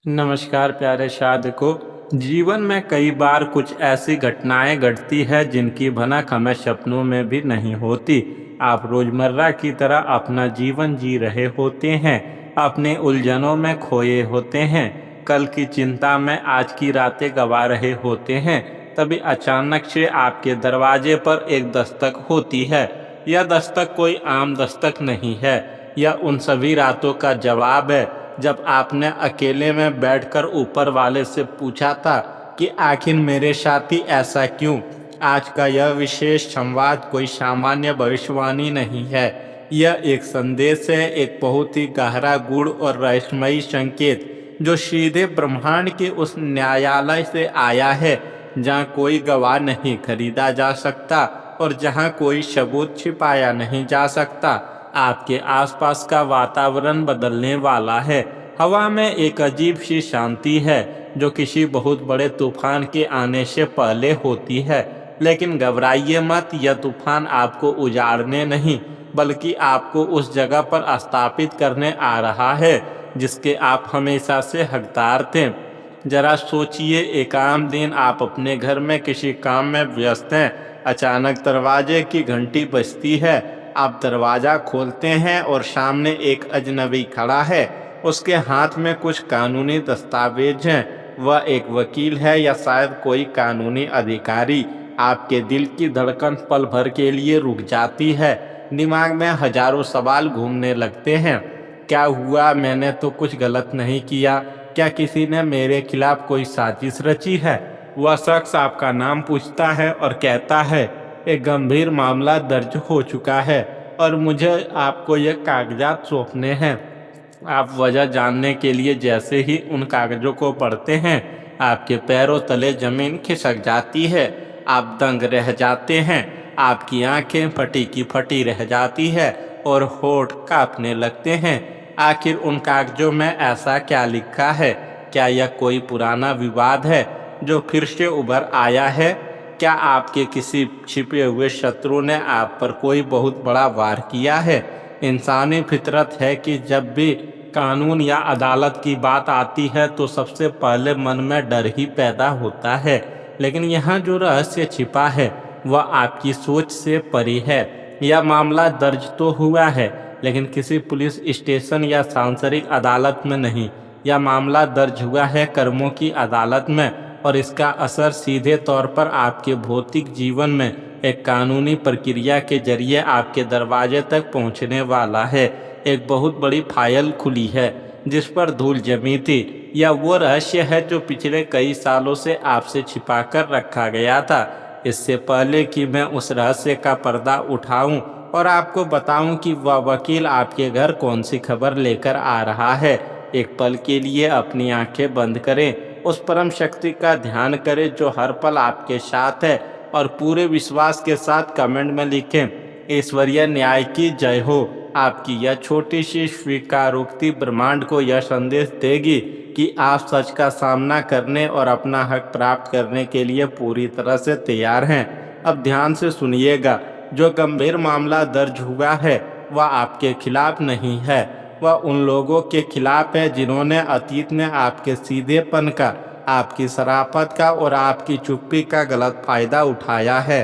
नमस्कार प्यारे साधको। जीवन में कई बार कुछ ऐसी घटनाएं घटती है जिनकी भनक हमें सपनों में भी नहीं होती। आप रोजमर्रा की तरह अपना जीवन जी रहे होते हैं, अपने उलझनों में खोए होते हैं, कल की चिंता में आज की रातें गवा रहे होते हैं। तभी अचानक से आपके दरवाजे पर एक दस्तक होती है। यह दस्तक कोई आम दस्तक नहीं है, यह उन सभी रातों का जवाब है जब आपने अकेले में बैठकर ऊपर वाले से पूछा था कि आखिर मेरे साथ ही ऐसा क्यों। आज का यह विशेष संवाद कोई सामान्य भविष्यवाणी नहीं है, यह एक संदेश है, एक बहुत ही गहरा, गूढ़ और रहस्यमयी संकेत जो सीधे ब्रह्मांड के उस न्यायालय से आया है जहाँ कोई गवाह नहीं खरीदा जा सकता और जहाँ कोई सबूत छिपाया नहीं जा सकता। आपके आसपास का वातावरण बदलने वाला है। हवा में एक अजीब सी शांति है जो किसी बहुत बड़े तूफान के आने से पहले होती है। लेकिन घबराइए मत, यह तूफान आपको उजाड़ने नहीं बल्कि आपको उस जगह पर स्थापित करने आ रहा है जिसके आप हमेशा से हकदार थे। जरा सोचिए, एक आम दिन आप अपने घर में किसी काम में व्यस्त हैं। अचानक दरवाजे की घंटी बजती है। आप दरवाज़ा खोलते हैं और सामने एक अजनबी खड़ा है। उसके हाथ में कुछ कानूनी दस्तावेज हैं। वह एक वकील है या शायद कोई कानूनी अधिकारी। आपके दिल की धड़कन पल भर के लिए रुक जाती है। दिमाग में हजारों सवाल घूमने लगते हैं। क्या हुआ? मैंने तो कुछ गलत नहीं किया। क्या किसी ने मेरे खिलाफ कोई साजिश रची है? वह शख्स आपका नाम पूछता है और कहता है, एक गंभीर मामला दर्ज हो चुका है और मुझे आपको ये कागजात सौंपने हैं। आप वजह जानने के लिए जैसे ही उन कागजों को पढ़ते हैं, आपके पैरों तले जमीन खिसक जाती है। आप दंग रह जाते हैं। आपकी आंखें फटी की फटी रह जाती है और होठ कांपने लगते हैं। आखिर उन कागजों में ऐसा क्या लिखा है? क्या यह कोई पुराना विवाद है जो फिर से उभर आया है? क्या आपके किसी छिपे हुए शत्रु ने आप पर कोई बहुत बड़ा वार किया है? इंसानी फितरत है कि जब भी कानून या अदालत की बात आती है तो सबसे पहले मन में डर ही पैदा होता है। लेकिन यहाँ जो रहस्य छिपा है वह आपकी सोच से परे है। यह मामला दर्ज तो हुआ है लेकिन किसी पुलिस स्टेशन या सांसारिक अदालत में नहीं। यह मामला दर्ज हुआ है कर्मों की अदालत में और इसका असर सीधे तौर पर आपके भौतिक जीवन में एक कानूनी प्रक्रिया के जरिए आपके दरवाजे तक पहुंचने वाला है। एक बहुत बड़ी फाइल खुली है जिस पर धूल जमी थी। यह वो रहस्य है जो पिछले कई सालों से आपसे छिपाकर रखा गया था। इससे पहले कि मैं उस रहस्य का पर्दा उठाऊं और आपको बताऊं कि वह वकील आपके घर कौन सी खबर लेकर आ रहा है, एक पल के लिए अपनी आंखें बंद करें, उस परम शक्ति का ध्यान करें जो हर पल आपके साथ है और पूरे विश्वास के साथ कमेंट में लिखें, ईश्वरीय न्याय की जय हो। आपकी यह छोटी सी स्वीकारोक्ति ब्रह्मांड को यह संदेश देगी कि आप सच का सामना करने और अपना हक प्राप्त करने के लिए पूरी तरह से तैयार हैं। अब ध्यान से सुनिएगा, जो गंभीर मामला दर्ज हुआ है वह आपके खिलाफ नहीं है, वह उन लोगों के खिलाफ है जिन्होंने अतीत में आपके सीधेपन का, आपकी शराफत का और आपकी चुप्पी का गलत फायदा उठाया है।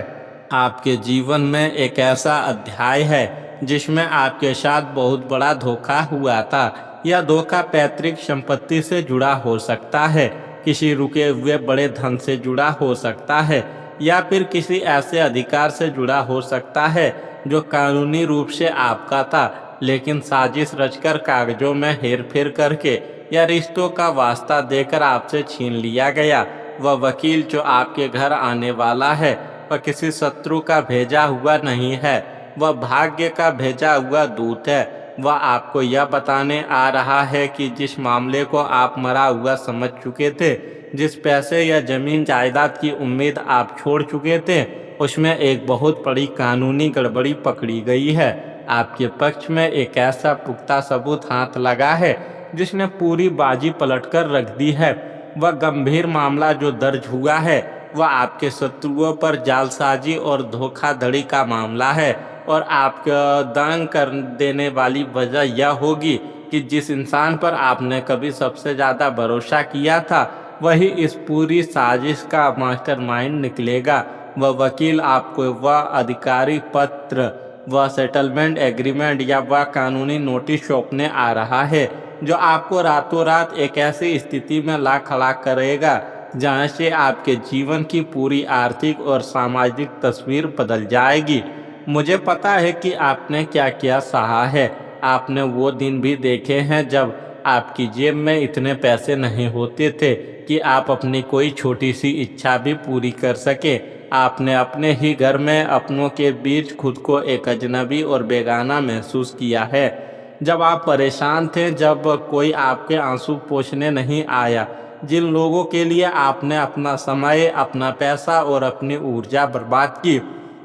आपके जीवन में एक ऐसा अध्याय है जिसमें आपके साथ बहुत बड़ा धोखा हुआ था। यह धोखा पैतृक संपत्ति से जुड़ा हो सकता है, किसी रुके हुए बड़े धन से जुड़ा हो सकता है या फिर किसी ऐसे अधिकार से जुड़ा हो सकता है जो कानूनी रूप से आपका था, लेकिन साजिश रचकर कागजों में हेरफेर करके या रिश्तों का वास्ता देकर आपसे छीन लिया गया। वह वकील जो आपके घर आने वाला है वह किसी शत्रु का भेजा हुआ नहीं है, वह भाग्य का भेजा हुआ दूत है। वह आपको यह बताने आ रहा है कि जिस मामले को आप मरा हुआ समझ चुके थे, जिस पैसे या जमीन जायदाद की उम्मीद आप छोड़ चुके थे, उसमें एक बहुत बड़ी कानूनी गड़बड़ी पकड़ी गई है। आपके पक्ष में एक ऐसा पुख्ता सबूत हाथ लगा है जिसने पूरी बाजी पलटकर रख दी है। वह गंभीर मामला जो दर्ज हुआ है वह आपके शत्रुओं पर जालसाजी और धोखाधड़ी का मामला है और आपको दंग कर देने वाली वजह यह होगी कि जिस इंसान पर आपने कभी सबसे ज़्यादा भरोसा किया था वही इस पूरी साजिश का मास्टरमाइंड निकलेगा। वह वकील आपको वह अधिकारी पत्र, वह सेटलमेंट एग्रीमेंट या वह कानूनी नोटिस सौंपने आ रहा है जो आपको रातों रात एक ऐसी स्थिति में ला खड़ा करेगा जहाँ से आपके जीवन की पूरी आर्थिक और सामाजिक तस्वीर बदल जाएगी। मुझे पता है कि आपने क्या क्या सहा है। आपने वो दिन भी देखे हैं जब आपकी जेब में इतने पैसे नहीं होते थे कि आप अपनी कोई छोटी सी इच्छा भी पूरी कर सके। आपने अपने ही घर में अपनों के बीच खुद को एक अजनबी और बेगाना महसूस किया है। जब आप परेशान थे, जब कोई आपके आंसू पोंछने नहीं आया, जिन लोगों के लिए आपने अपना समय, अपना पैसा और अपनी ऊर्जा बर्बाद की,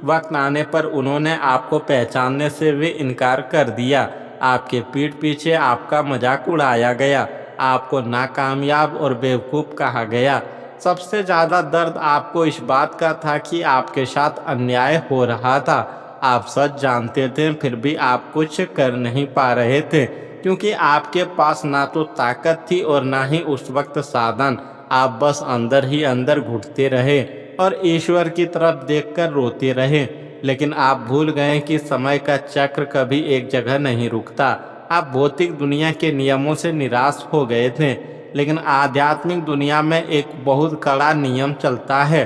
वक्त आने पर उन्होंने आपको पहचानने से भी इनकार कर दिया। आपके पीठ पीछे आपका मजाक उड़ाया गया, आपको नाकामयाब और बेवकूफ़ कहा गया। सबसे ज़्यादा दर्द आपको इस बात का था कि आपके साथ अन्याय हो रहा था। आप सच जानते थे फिर भी आप कुछ कर नहीं पा रहे थे क्योंकि आपके पास ना तो ताकत थी और ना ही उस वक्त साधन। आप बस अंदर ही अंदर घुटते रहे और ईश्वर की तरफ देखकर रोते रहे। लेकिन आप भूल गए कि समय का चक्र कभी एक जगह नहीं रुकता। आप भौतिक दुनिया के नियमों से निराश हो गए थे, लेकिन आध्यात्मिक दुनिया में एक बहुत कड़ा नियम चलता है,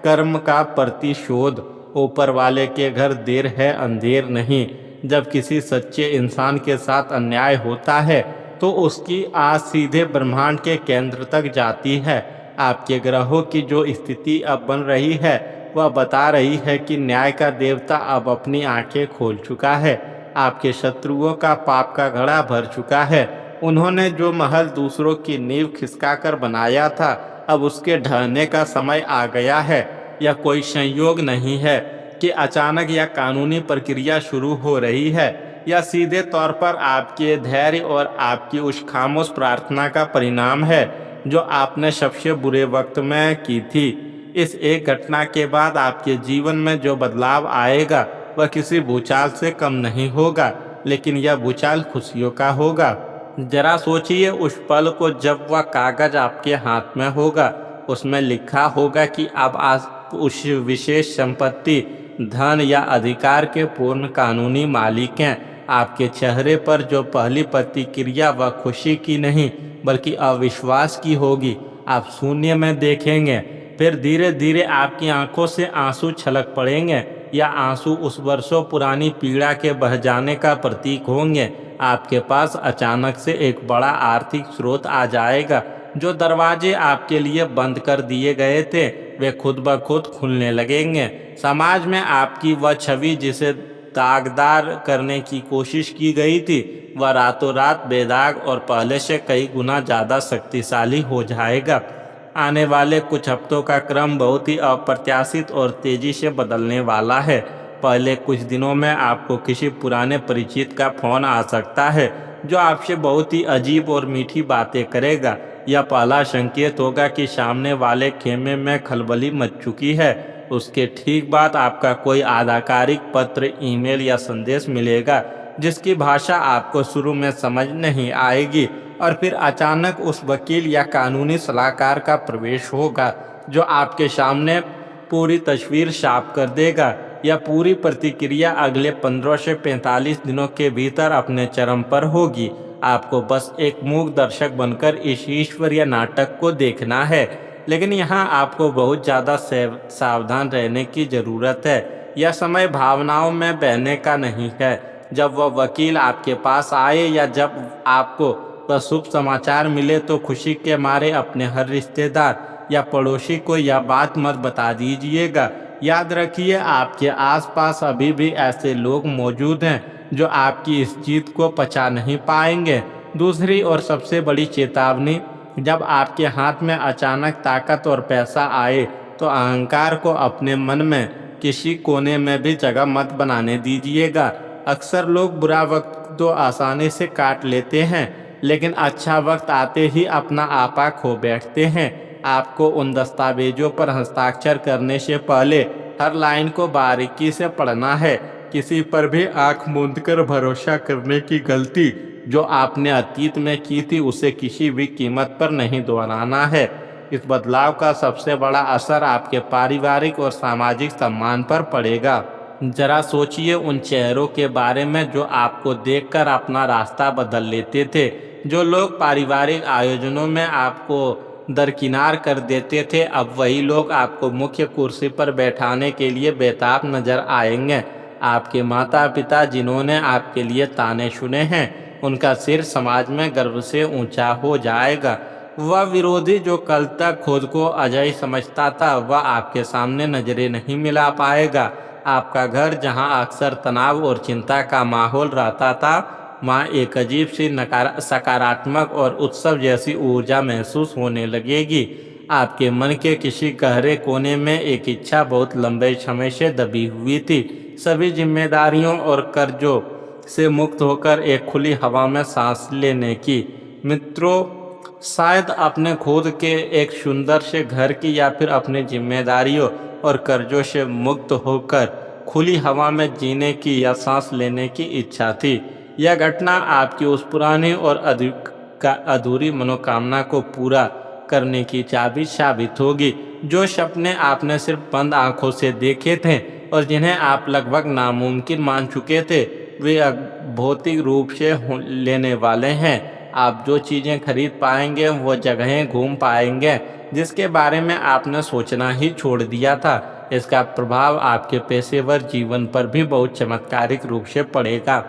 कर्म का प्रतिशोध। ऊपर वाले के घर देर है अंधेर नहीं। जब किसी सच्चे इंसान के साथ अन्याय होता है तो उसकी आस सीधे ब्रह्मांड के केंद्र तक जाती है। आपके ग्रहों की जो स्थिति अब बन रही है वह बता रही है कि न्याय का देवता अब अपनी आंखें खोल चुका है। आपके शत्रुओं का पाप का घड़ा भर चुका है। उन्होंने जो महल दूसरों की नींव खिसकाकर बनाया था, अब उसके ढहने का समय आ गया है। यह कोई संयोग नहीं है कि अचानक यह कानूनी प्रक्रिया शुरू हो रही है। यह सीधे तौर पर आपके धैर्य और आपकी उस खामोश प्रार्थना का परिणाम है जो आपने सबसे बुरे वक्त में की थी। इस एक घटना के बाद आपके जीवन में जो बदलाव आएगा वह किसी भूचाल से कम नहीं होगा, लेकिन यह भूचाल खुशियों का होगा। जरा सोचिए उस पल को जब वह कागज आपके हाथ में होगा। उसमें लिखा होगा कि अब आप उस विशेष संपत्ति, धन या अधिकार के पूर्ण कानूनी मालिक हैं। आपके चेहरे पर जो पहली प्रतिक्रिया वह खुशी की नहीं बल्कि अविश्वास की होगी। आप शून्य में देखेंगे, फिर धीरे धीरे आपकी आंखों से आंसू छलक पड़ेंगे। या आंसू उस वर्षों पुरानी पीड़ा के बह जाने का प्रतीक होंगे। आपके पास अचानक से एक बड़ा आर्थिक स्रोत आ जाएगा। जो दरवाजे आपके लिए बंद कर दिए गए थे वे खुद ब खुद खुलने लगेंगे। समाज में आपकी वह छवि जिसे दागदार करने की कोशिश की गई थी वह रातों रात बेदाग और पहले से कई गुना ज़्यादा शक्तिशाली हो जाएगा। आने वाले कुछ हफ्तों का क्रम बहुत ही अप्रत्याशित और तेज़ी से बदलने वाला है। पहले कुछ दिनों में आपको किसी पुराने परिचित का फ़ोन आ सकता है जो आपसे बहुत ही अजीब और मीठी बातें करेगा। यह पहला संकेत होगा कि सामने वाले खेमे में खलबली मच चुकी है। उसके ठीक बाद आपका कोई आधिकारिक पत्र, ईमेल या संदेश मिलेगा जिसकी भाषा आपको शुरू में समझ नहीं आएगी और फिर अचानक उस वकील या कानूनी सलाहकार का प्रवेश होगा जो आपके सामने पूरी तस्वीर साफ कर देगा। यह पूरी प्रतिक्रिया अगले 15 से 45 दिनों के भीतर अपने चरम पर होगी। आपको बस एक मूक दर्शक बनकर इस ईश्वरीय नाटक को देखना है, लेकिन यहाँ आपको बहुत ज़्यादा सावधान रहने की ज़रूरत है। यह समय भावनाओं में बहने का नहीं है। जब वह वकील आपके पास आए या जब आपको वह शुभ समाचार मिले तो खुशी के मारे अपने हर रिश्तेदार या पड़ोसी को यह बात मत बता दीजिएगा। याद रखिए आपके आसपास अभी भी ऐसे लोग मौजूद हैं जो आपकी इस जीत को पचा नहीं पाएंगे। दूसरी और सबसे बड़ी चेतावनी, जब आपके हाथ में अचानक ताकत और पैसा आए तो अहंकार को अपने मन में किसी कोने में भी जगह मत बनाने दीजिएगा। अक्सर लोग बुरा वक्त तो आसानी से काट लेते हैं, लेकिन अच्छा वक्त आते ही अपना आपा खो बैठते हैं। आपको उन दस्तावेजों पर हस्ताक्षर करने से पहले हर लाइन को बारीकी से पढ़ना है। किसी पर भी आंख मूंदकर भरोसा करने की गलती जो आपने अतीत में की थी उसे किसी भी कीमत पर नहीं दोहराना है। इस बदलाव का सबसे बड़ा असर आपके पारिवारिक और सामाजिक सम्मान पर पड़ेगा। जरा सोचिए उन चेहरों के बारे में जो आपको देखकर अपना रास्ता बदल लेते थे। जो लोग पारिवारिक आयोजनों में आपको दरकिनार कर देते थे, अब वही लोग आपको मुख्य कुर्सी पर बैठाने के लिए बेताब नजर आएंगे। आपके माता पिता जिन्होंने आपके लिए ताने सुने हैं, उनका सिर समाज में गर्व से ऊंचा हो जाएगा। वह विरोधी जो कल तक खुद को अजय समझता था, वह आपके सामने नजरें नहीं मिला पाएगा। आपका घर जहां अक्सर तनाव और चिंता का माहौल रहता था, वहाँ एक अजीब सी सकारात्मक और उत्सव जैसी ऊर्जा महसूस होने लगेगी। आपके मन के किसी गहरे कोने में एक इच्छा बहुत लंबे समय से दबी हुई थी, सभी जिम्मेदारियों और कर्जों से मुक्त होकर एक खुली हवा में सांस लेने की। मित्रों, शायद अपने खुद के एक सुंदर से घर की या फिर अपनी जिम्मेदारियों और कर्जों से मुक्त होकर खुली हवा में जीने की या सांस लेने की इच्छा थी। यह घटना आपकी उस पुरानी और अधूरी मनोकामना को पूरा करने की चाबी साबित होगी। जो सपने आपने सिर्फ बंद आंखों से देखे थे और जिन्हें आप लगभग नामुमकिन मान चुके थे, वे अब भौतिक रूप से लेने वाले हैं। आप जो चीज़ें खरीद पाएंगे, वो जगहें घूम पाएंगे जिसके बारे में आपने सोचना ही छोड़ दिया था। इसका प्रभाव आपके पेशेवर जीवन पर भी बहुत चमत्कारिक रूप से पड़ेगा।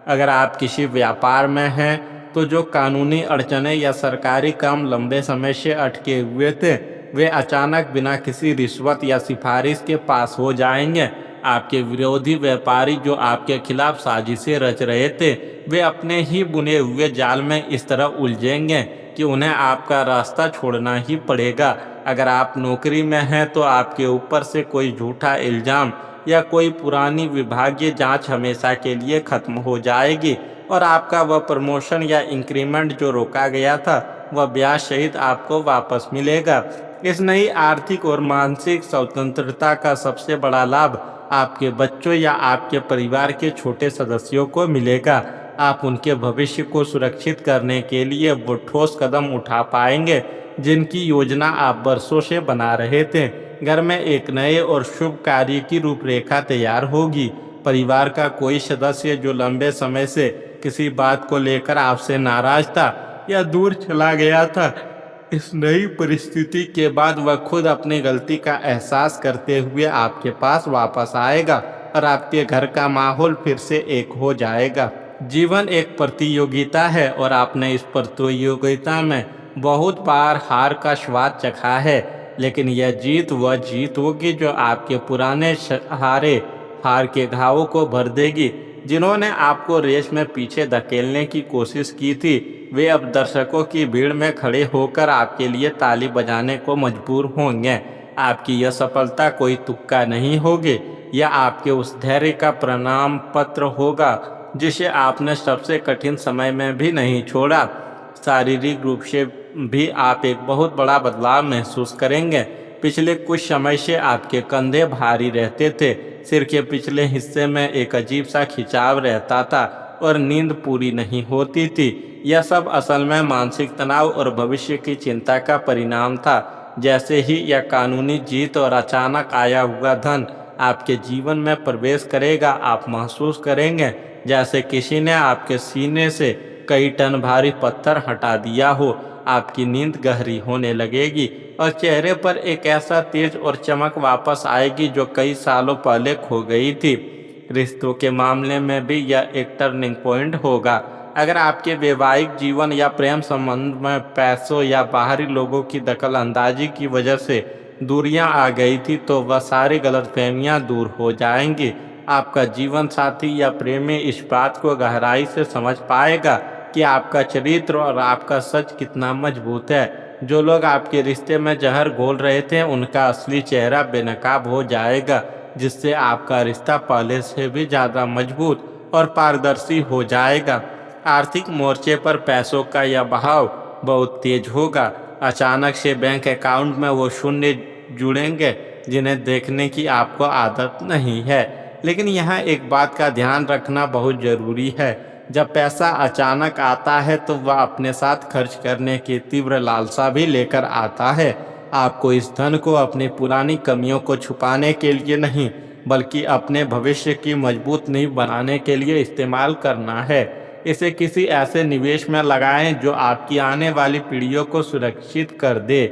अगर आप किसी व्यापार में हैं, तो जो कानूनी अड़चनें या सरकारी काम लंबे समय से अटके हुए थे, वे अचानक बिना किसी रिश्वत या सिफारिश के पास हो जाएंगे। आपके विरोधी व्यापारी जो आपके खिलाफ साजिशें रच रहे थे, वे अपने ही बुने हुए जाल में इस तरह उलझेंगे कि उन्हें आपका रास्ता छोड़ना ही पड़ेगा। अगर आप नौकरी में हैं, तो आपके ऊपर से कोई झूठा इल्ज़ाम या कोई पुरानी विभागीय जांच हमेशा के लिए खत्म हो जाएगी और आपका वह प्रमोशन या इंक्रीमेंट जो रोका गया था, वह ब्याज सहित आपको वापस मिलेगा। इस नई आर्थिक और मानसिक स्वतंत्रता का सबसे बड़ा लाभ आपके बच्चों या आपके परिवार के छोटे सदस्यों को मिलेगा। आप उनके भविष्य को सुरक्षित करने के लिए वो ठोस कदम उठा पाएंगे जिनकी योजना आप बरसों से बना रहे थे। घर में एक नए और शुभ कार्य की रूपरेखा तैयार होगी। परिवार का कोई सदस्य जो लंबे समय से किसी बात को लेकर आपसे नाराज था या दूर चला गया था, इस नई परिस्थिति के बाद वह खुद अपनी गलती का एहसास करते हुए आपके पास वापस आएगा और आपके घर का माहौल फिर से एक हो जाएगा। जीवन एक प्रतियोगिता है और आपने इस प्रतियोगिता में बहुत बार हार का स्वाद चखा है, लेकिन यह जीत वह जीत होगी जो आपके पुराने हार के घावों को भर देगी। जिन्होंने आपको रेस में पीछे धकेलने की कोशिश की थी, वे अब दर्शकों की भीड़ में खड़े होकर आपके लिए ताली बजाने को मजबूर होंगे। आपकी यह सफलता कोई तुक्का नहीं होगी, यह आपके उस धैर्य का प्रणाम पत्र होगा जिसे आपने सबसे कठिन समय में भी नहीं छोड़ा। शारीरिक रूप से भी आप एक बहुत बड़ा बदलाव महसूस करेंगे। पिछले कुछ समय से आपके कंधे भारी रहते थे, सिर के पिछले हिस्से में एक अजीब सा खिंचाव रहता था और नींद पूरी नहीं होती थी। यह सब असल में मानसिक तनाव और भविष्य की चिंता का परिणाम था। जैसे ही यह कानूनी जीत और अचानक आया हुआ धन आपके जीवन में प्रवेश करेगा, आप महसूस करेंगे जैसे किसी ने आपके सीने से कई टन भारी पत्थर हटा दिया हो। आपकी नींद गहरी होने लगेगी और चेहरे पर एक ऐसा तेज और चमक वापस आएगी जो कई सालों पहले खो गई थी। रिश्तों के मामले में भी यह एक टर्निंग पॉइंट होगा। अगर आपके वैवाहिक जीवन या प्रेम संबंध में पैसों या बाहरी लोगों की दखल अंदाजी की वजह से दूरियां आ गई थी, तो वह सारी गलतफहमियां दूर हो जाएंगी। आपका जीवन साथी या प्रेमी इस बात को गहराई से समझ पाएगा कि आपका चरित्र और आपका सच कितना मजबूत है। जो लोग आपके रिश्ते में जहर घोल रहे थे, उनका असली चेहरा बेनकाब हो जाएगा, जिससे आपका रिश्ता पहले से भी ज़्यादा मजबूत और पारदर्शी हो जाएगा। आर्थिक मोर्चे पर पैसों का यह बहाव बहुत तेज होगा। अचानक से बैंक अकाउंट में वो शून्य जुड़ेंगे जिन्हें देखने की आपको आदत नहीं है। लेकिन यहाँ एक बात का ध्यान रखना बहुत ज़रूरी है। जब पैसा अचानक आता है तो वह अपने साथ खर्च करने की तीव्र लालसा भी लेकर आता है। आपको इस धन को अपनी पुरानी कमियों को छुपाने के लिए नहीं, बल्कि अपने भविष्य की मजबूत नींव बनाने के लिए इस्तेमाल करना है। इसे किसी ऐसे निवेश में लगाएं जो आपकी आने वाली पीढ़ियों को सुरक्षित कर दे।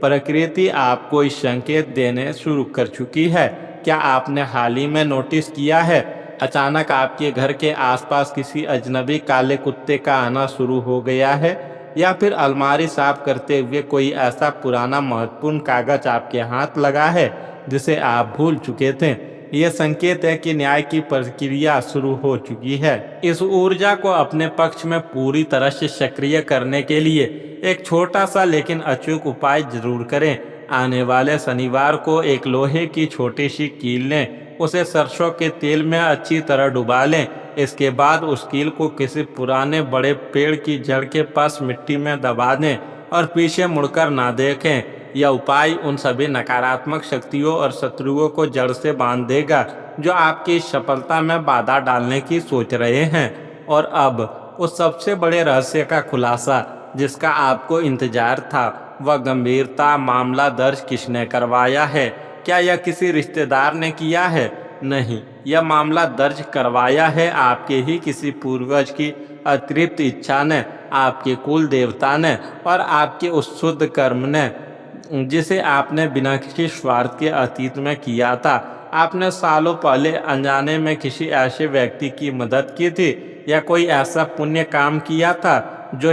प्रकृति आपको इस संकेत देने शुरू कर चुकी है। क्या आपने हाल ही में नोटिस किया है, अचानक आपके घर के आसपास किसी अजनबी काले कुत्ते का आना शुरू हो गया है, या फिर अलमारी साफ करते हुए कोई ऐसा पुराना महत्वपूर्ण कागज आपके हाथ लगा है जिसे आप भूल चुके थे। यह संकेत है कि न्याय की प्रक्रिया शुरू हो चुकी है। इस ऊर्जा को अपने पक्ष में पूरी तरह से सक्रिय करने के लिए एक छोटा सा लेकिन अचूक उपाय जरूर करें। आने वाले शनिवार को एक लोहे की छोटी सी कील लें, उसे सरसों के तेल में अच्छी तरह डुबा लें। इसके बाद उस कील को किसी पुराने बड़े पेड़ की जड़ के पास मिट्टी में दबा दें और पीछे मुड़कर ना देखें। यह उपाय उन सभी नकारात्मक शक्तियों और शत्रुओं को जड़ से बांध देगा जो आपकी सफलता में बाधा डालने की सोच रहे हैं। और अब उस सबसे बड़े रहस्य का खुलासा जिसका आपको इंतजार था, वह गंभीरता मामला दर्ज किसने करवाया है? क्या यह किसी रिश्तेदार ने किया है? नहीं, यह मामला दर्ज करवाया है आपके ही किसी पूर्वज की अतृप्त इच्छा ने, आपके कुल देवता ने और आपके उस शुद्ध कर्म ने जिसे आपने बिना किसी स्वार्थ के अतीत में किया था। आपने सालों पहले अनजाने में किसी ऐसे व्यक्ति की मदद की थी या कोई ऐसा पुण्य काम किया था जो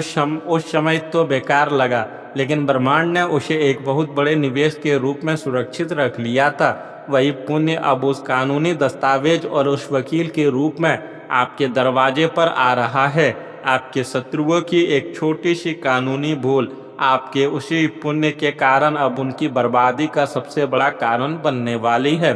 उस समय तो बेकार लगा, लेकिन ब्रह्मांड ने उसे एक बहुत बड़े निवेश के रूप में सुरक्षित रख लिया था। वही पुण्य अब उस कानूनी दस्तावेज और उस वकील के रूप में आपके दरवाजे पर आ रहा है। आपके शत्रुओं की एक छोटी सी कानूनी भूल आपके उसी पुण्य के कारण अब उनकी बर्बादी का सबसे बड़ा कारण बनने वाली है।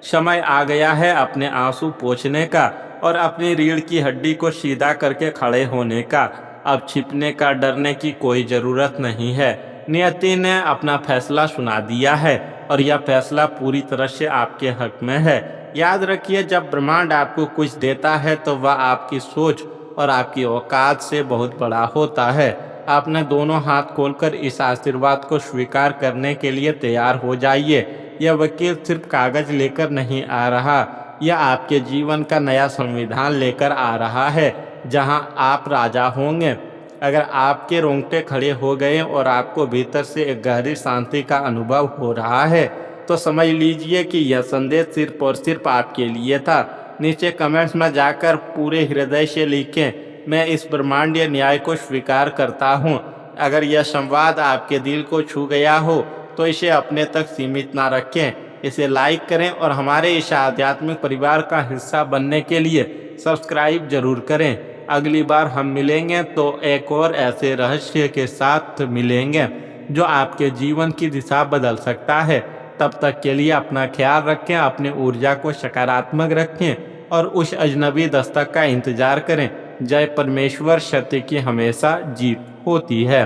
समय आ गया है अपने आंसू पोंछने का और अपनी रीढ़ की हड्डी को सीधा करके खड़े होने का। अब छिपने का डरने की कोई ज़रूरत नहीं है। नियति ने अपना फैसला सुना दिया है और यह फैसला पूरी तरह से आपके हक में है। याद रखिए, जब ब्रह्मांड आपको कुछ देता है तो वह आपकी सोच और आपकी औकात से बहुत बड़ा होता है। आपने दोनों हाथ खोलकर इस आशीर्वाद को स्वीकार करने के लिए तैयार हो जाइए। यह वकील सिर्फ कागज लेकर नहीं आ रहा, यह आपके जीवन का नया संविधान लेकर आ रहा है जहां आप राजा होंगे। अगर आपके रोंगटे खड़े हो गए और आपको भीतर से एक गहरी शांति का अनुभव हो रहा है तो समझ लीजिए कि यह संदेश सिर्फ और सिर्फ आपके लिए था। नीचे कमेंट्स में जाकर पूरे हृदय से लिखें, मैं इस ब्रह्मांडीय न्याय को स्वीकार करता हूँ। अगर यह संवाद आपके दिल को छू गया हो तो इसे अपने तक सीमित ना रखें, इसे लाइक करें और हमारे इस आध्यात्मिक परिवार का हिस्सा बनने के लिए सब्सक्राइब जरूर करें। अगली बार हम मिलेंगे तो एक और ऐसे रहस्य के साथ मिलेंगे जो आपके जीवन की दिशा बदल सकता है। तब तक के लिए अपना ख्याल रखें, अपनी ऊर्जा को सकारात्मक रखें और उस अजनबी दस्तक का इंतजार करें। जय परमेश्वर, सत्य की हमेशा जीत होती है।